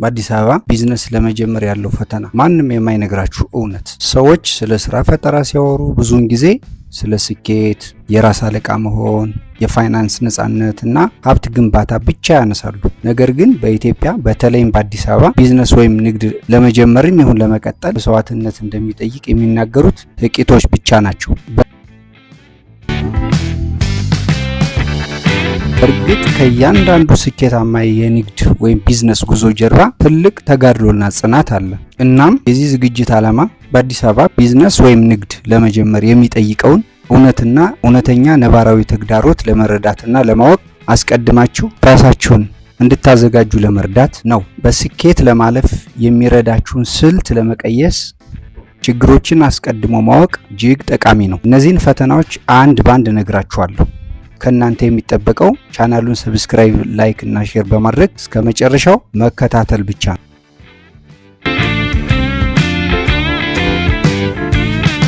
በአዲስ አበባ ቢዝነስ ለመጀመር ያለው ፈተና ማንም የማይነግራችሁ እውነት። ሰዎች ስለ ስራ ፈጠራ ሲያወሩ ብዙውን ጊዜ ስለ ስኬት፣ የራስ አለቃ መሆን፣ የፋይናንስ ነጻነት እና ሀብት ግንባታ ብቻ ያነሳሉ። ነገር ግን በኢትዮጵያ በተለይም በአዲስ አበባ ቢዝነስ ወይም ንግድ ለመጀመርም ይሁን ለመቀጠል መስዋዕትነት እንደሚጠይቅ የሚናገሩት ጥቂቶች ብቻ ናቸው። እርግጥ ከእያንዳንዱ ስኬታማ የንግድ ወይም ቢዝነስ ጉዞ ጀርባ ትልቅ ተጋድሎና ጽናት አለ። እናም የዚህ ዝግጅት ዓላማ በአዲስ አበባ ቢዝነስ ወይም ንግድ ለመጀመር የሚጠይቀውን እውነትና እውነተኛ ነባራዊ ተግዳሮት ለመረዳትና ለማወቅ አስቀድማችሁ ራሳችሁን እንድታዘጋጁ ለመርዳት ነው። በስኬት ለማለፍ የሚረዳችሁን ስልት ለመቀየስ ችግሮችን አስቀድሞ ማወቅ እጅግ ጠቃሚ ነው። እነዚህን ፈተናዎች አንድ ባንድ እነግራችኋለሁ። ከእናንተ የሚጠበቀው ቻናሉን ሰብስክራይብ፣ ላይክ እና ሼር በማድረግ እስከ መጨረሻው መከታተል ብቻ ነው።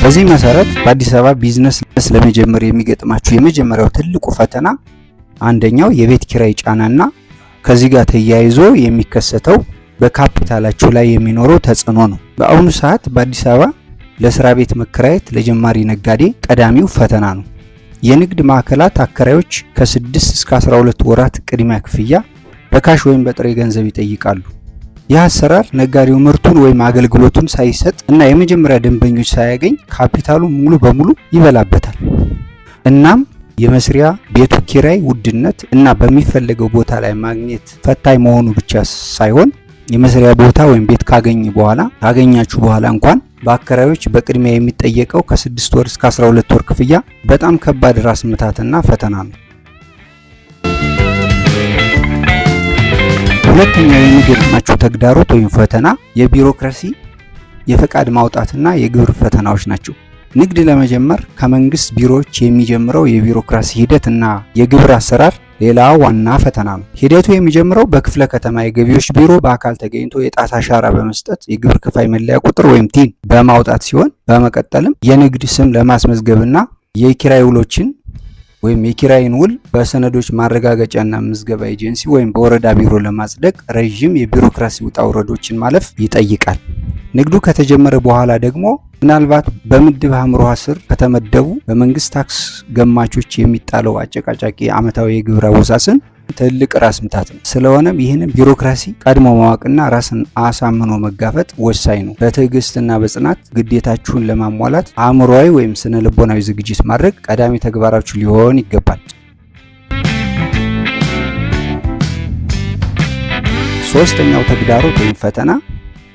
በዚህ መሰረት በአዲስ አበባ ቢዝነስ ለመጀመር የሚገጥማችሁ የመጀመሪያው ትልቁ ፈተና አንደኛው የቤት ኪራይ ጫናና ከዚህ ጋር ተያይዞ የሚከሰተው በካፒታላችሁ ላይ የሚኖረው ተጽዕኖ ነው። በአሁኑ ሰዓት በአዲስ አበባ ለስራ ቤት መከራየት ለጀማሪ ነጋዴ ቀዳሚው ፈተና ነው። የንግድ ማዕከላት አከራዮች ከ6 እስከ 12 ወራት ቅድሚያ ክፍያ በካሽ ወይም በጥሬ ገንዘብ ይጠይቃሉ። ይህ አሰራር ነጋዴው ምርቱን ወይም አገልግሎቱን ሳይሰጥ እና የመጀመሪያ ደንበኞች ሳያገኝ ካፒታሉ ሙሉ በሙሉ ይበላበታል። እናም የመስሪያ ቤቱ ኪራይ ውድነት እና በሚፈለገው ቦታ ላይ ማግኘት ፈታኝ መሆኑ ብቻ ሳይሆን የመስሪያ ቦታ ወይም ቤት ካገኛችሁ በኋላ እንኳን በአከራዮች በቅድሚያ የሚጠየቀው ከ6 ወር እስከ 12 ወር ክፍያ በጣም ከባድ ራስ ምታትና ፈተና ነው። ሁለተኛው የሚገጥማችሁ ተግዳሮት ወይም ፈተና የቢሮክራሲ፣ የፈቃድ ማውጣትና የግብር ፈተናዎች ናቸው። ንግድ ለመጀመር ከመንግስት ቢሮዎች የሚጀምረው የቢሮክራሲ ሂደትና የግብር አሰራር ሌላ ዋና ፈተና ነው። ሂደቱ የሚጀምረው በክፍለ ከተማ የገቢዎች ቢሮ በአካል ተገኝቶ የጣት አሻራ በመስጠት የግብር ከፋይ መለያ ቁጥር ወይም ቲን በማውጣት ሲሆን በመቀጠልም የንግድ ስም ለማስመዝገብና የኪራይ ውሎችን ወይም የኪራይን ውል በሰነዶች ማረጋገጫና ምዝገባ ኤጀንሲ ወይም በወረዳ ቢሮ ለማጽደቅ ረዥም የቢሮክራሲ ውጣ ውረዶችን ማለፍ ይጠይቃል። ንግዱ ከተጀመረ በኋላ ደግሞ ምናልባት በምድብ አምሮሃ ስር ከተመደቡ በመንግስት ታክስ ገማቾች የሚጣለው አጨቃጫቂ ዓመታዊ የግብር አወሳሰን ትልቅ ራስ ምታት ነው። ስለሆነም ይህንን ቢሮክራሲ ቀድሞ ማወቅና ራስን አሳምኖ መጋፈጥ ወሳኝ ነው። በትዕግስትና በጽናት ግዴታችሁን ለማሟላት አእምሮአዊ ወይም ስነ ልቦናዊ ዝግጅት ማድረግ ቀዳሚ ተግባራችሁ ሊሆን ይገባል። ሶስተኛው ተግዳሮት ወይም ፈተና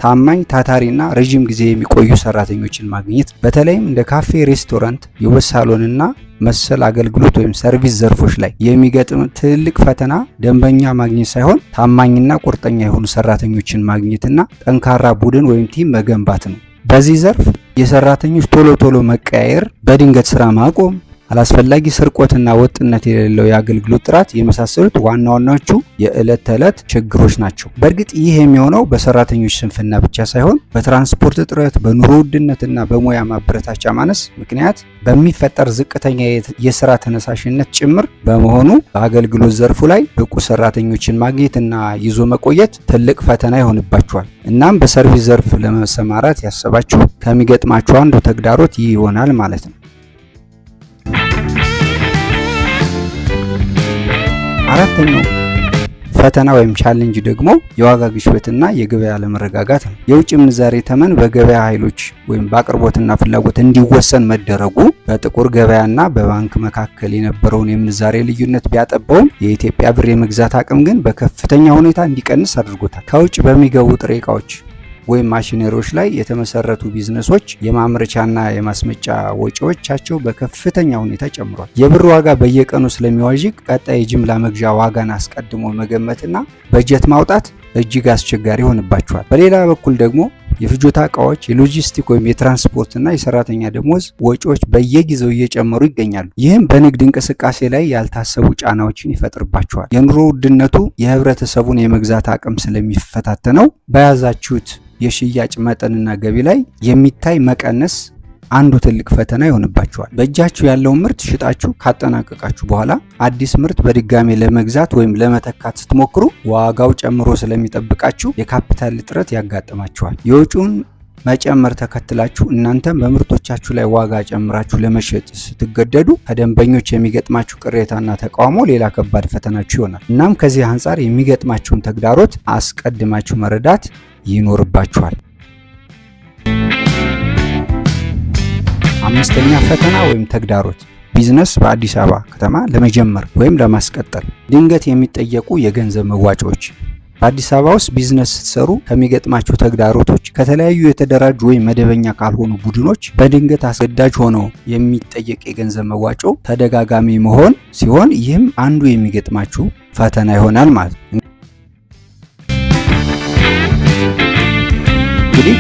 ታማኝ፣ ታታሪና ረጅም ጊዜ የሚቆዩ ሰራተኞችን ማግኘት። በተለይም እንደ ካፌ፣ ሬስቶራንት፣ የውበት ሳሎንና መሰል አገልግሎት ወይም ሰርቪስ ዘርፎች ላይ የሚገጥም ትልቅ ፈተና ደንበኛ ማግኘት ሳይሆን ታማኝና ቁርጠኛ የሆኑ ሰራተኞችን ማግኘትና ጠንካራ ቡድን ወይም ቲም መገንባት ነው። በዚህ ዘርፍ የሰራተኞች ቶሎ መቀያየር፣ በድንገት ስራ ማቆም፣ አላስፈላጊ ስርቆትና ወጥነት የሌለው የአገልግሎት ጥራት የመሳሰሉት ዋና ዋናዎቹ የዕለት ተዕለት ችግሮች ናቸው። በእርግጥ ይህ የሚሆነው በሰራተኞች ስንፍና ብቻ ሳይሆን በትራንስፖርት እጥረት፣ በኑሮ ውድነትና በሙያ ማበረታቻ ማነስ ምክንያት በሚፈጠር ዝቅተኛ የስራ ተነሳሽነት ጭምር በመሆኑ በአገልግሎት ዘርፉ ላይ ብቁ ሰራተኞችን ማግኘትና ይዞ መቆየት ትልቅ ፈተና ይሆንባቸዋል። እናም በሰርቪስ ዘርፍ ለመሰማራት ያሰባችሁ ከሚገጥማችሁ አንዱ ተግዳሮት ይህ ይሆናል ማለት ነው። አራተኛው ፈተና ወይም ቻሌንጅ ደግሞ የዋጋ ግሽበትና የገበያ አለመረጋጋት ነው። የውጭ ምንዛሬ ተመን በገበያ ኃይሎች ወይም በአቅርቦትና ፍላጎት እንዲወሰን መደረጉ በጥቁር ገበያና በባንክ መካከል የነበረውን የምንዛሬ ልዩነት ቢያጠባውም የኢትዮጵያ ብር የመግዛት አቅም ግን በከፍተኛ ሁኔታ እንዲቀንስ አድርጎታል። ከውጭ በሚገቡ ጥሬ ዕቃዎች ወይም ማሽነሪዎች ላይ የተመሰረቱ ቢዝነሶች የማምረቻና የማስመጫ ወጪዎቻቸው በከፍተኛ ሁኔታ ጨምሯል። የብር ዋጋ በየቀኑ ስለሚዋዥቅ ቀጣይ የጅምላ መግዣ ዋጋን አስቀድሞ መገመትና በጀት ማውጣት እጅግ አስቸጋሪ ይሆንባቸዋል። በሌላ በኩል ደግሞ የፍጆታ ዕቃዎች፣ የሎጂስቲክ ወይም የትራንስፖርትና የሰራተኛ ደሞዝ ወጪዎች በየጊዜው እየጨመሩ ይገኛሉ። ይህም በንግድ እንቅስቃሴ ላይ ያልታሰቡ ጫናዎችን ይፈጥርባቸዋል። የኑሮ ውድነቱ የህብረተሰቡን የመግዛት አቅም ስለሚፈታተነው በያዛችሁት የሽያጭ መጠንና ገቢ ላይ የሚታይ መቀነስ አንዱ ትልቅ ፈተና ይሆንባችኋል። በእጃችሁ ያለውን ምርት ሽጣችሁ ካጠናቀቃችሁ በኋላ አዲስ ምርት በድጋሚ ለመግዛት ወይም ለመተካት ስትሞክሩ ዋጋው ጨምሮ ስለሚጠብቃችሁ የካፒታል እጥረት ያጋጥማችኋል። የወጪውን መጨመር ተከትላችሁ እናንተም በምርቶቻችሁ ላይ ዋጋ ጨምራችሁ ለመሸጥ ስትገደዱ ከደንበኞች የሚገጥማችሁ ቅሬታና ተቃውሞ ሌላ ከባድ ፈተናችሁ ይሆናል። እናም ከዚህ አንጻር የሚገጥማችሁን ተግዳሮት አስቀድማችሁ መረዳት ይኖርባችኋል። አምስተኛ ፈተና ወይም ተግዳሮት ቢዝነስ በአዲስ አበባ ከተማ ለመጀመር ወይም ለማስቀጠል ድንገት የሚጠየቁ የገንዘብ መዋጮዎች። በአዲስ አበባ ውስጥ ቢዝነስ ስትሰሩ ከሚገጥማችሁ ተግዳሮቶች ከተለያዩ የተደራጁ ወይም መደበኛ ካልሆኑ ቡድኖች በድንገት አስገዳጅ ሆኖ የሚጠየቅ የገንዘብ መዋጮ ተደጋጋሚ መሆን ሲሆን ይህም አንዱ የሚገጥማችሁ ፈተና ይሆናል ማለት ነው። እንግዲህ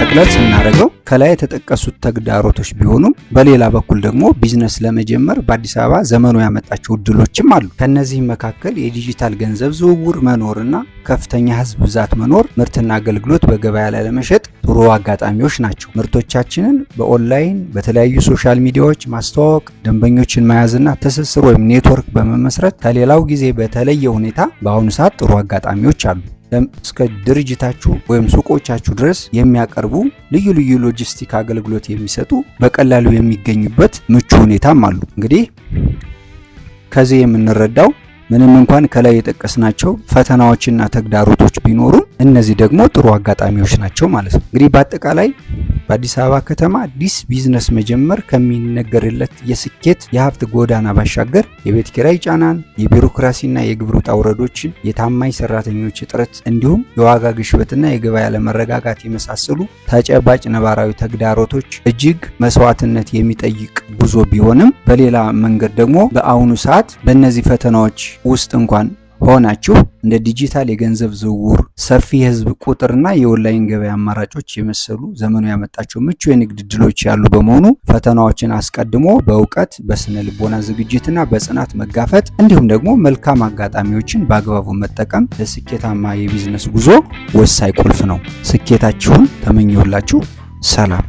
ጠቅለል ስናደርገው ከላይ የተጠቀሱት ተግዳሮቶች ቢሆኑም በሌላ በኩል ደግሞ ቢዝነስ ለመጀመር በአዲስ አበባ ዘመኑ ያመጣቸው እድሎችም አሉ። ከነዚህም መካከል የዲጂታል ገንዘብ ዝውውር መኖርና ከፍተኛ ሕዝብ ብዛት መኖር ምርትና አገልግሎት በገበያ ላይ ለመሸጥ ጥሩ አጋጣሚዎች ናቸው። ምርቶቻችንን በኦንላይን በተለያዩ ሶሻል ሚዲያዎች ማስተዋወቅ፣ ደንበኞችን መያዝና ትስስር ወይም ኔትወርክ በመመስረት ከሌላው ጊዜ በተለየ ሁኔታ በአሁኑ ሰዓት ጥሩ አጋጣሚዎች አሉ። እስከ ድርጅታችሁ ወይም ሱቆቻችሁ ድረስ የሚያቀርቡ ልዩ ልዩ ሎጂስቲክ አገልግሎት የሚሰጡ በቀላሉ የሚገኙበት ምቹ ሁኔታም አሉ። እንግዲህ ከዚህ የምንረዳው ምንም እንኳን ከላይ የጠቀስናቸው ፈተናዎችና ተግዳሮቶች ቢኖሩም እነዚህ ደግሞ ጥሩ አጋጣሚዎች ናቸው ማለት ነው። እንግዲህ በአጠቃላይ በአዲስ አበባ ከተማ አዲስ ቢዝነስ መጀመር ከሚነገርለት የስኬት የሀብት ጎዳና ባሻገር የቤት ኪራይ ጫናን፣ የቢሮክራሲና የግብር ውጣ ውረዶችን፣ የታማኝ ሰራተኞች እጥረት እንዲሁም የዋጋ ግሽበትና የገበያ አለመረጋጋት የመሳሰሉ ተጨባጭ ነባራዊ ተግዳሮቶች እጅግ መስዋዕትነት የሚጠይቅ ጉዞ ቢሆንም በሌላ መንገድ ደግሞ በአሁኑ ሰዓት በእነዚህ ፈተናዎች ውስጥ እንኳን ሆናችሁ እንደ ዲጂታል የገንዘብ ዝውውር፣ ሰፊ የህዝብ ቁጥርና የኦንላይን ገበያ አማራጮች የመሰሉ ዘመኑ ያመጣቸው ምቹ የንግድ ዕድሎች ያሉ በመሆኑ ፈተናዎችን አስቀድሞ በእውቀት በስነ ልቦና ዝግጅትና በጽናት መጋፈጥ እንዲሁም ደግሞ መልካም አጋጣሚዎችን በአግባቡ መጠቀም ለስኬታማ የቢዝነስ ጉዞ ወሳኝ ቁልፍ ነው። ስኬታችሁን ተመኘሁላችሁ። ሰላም።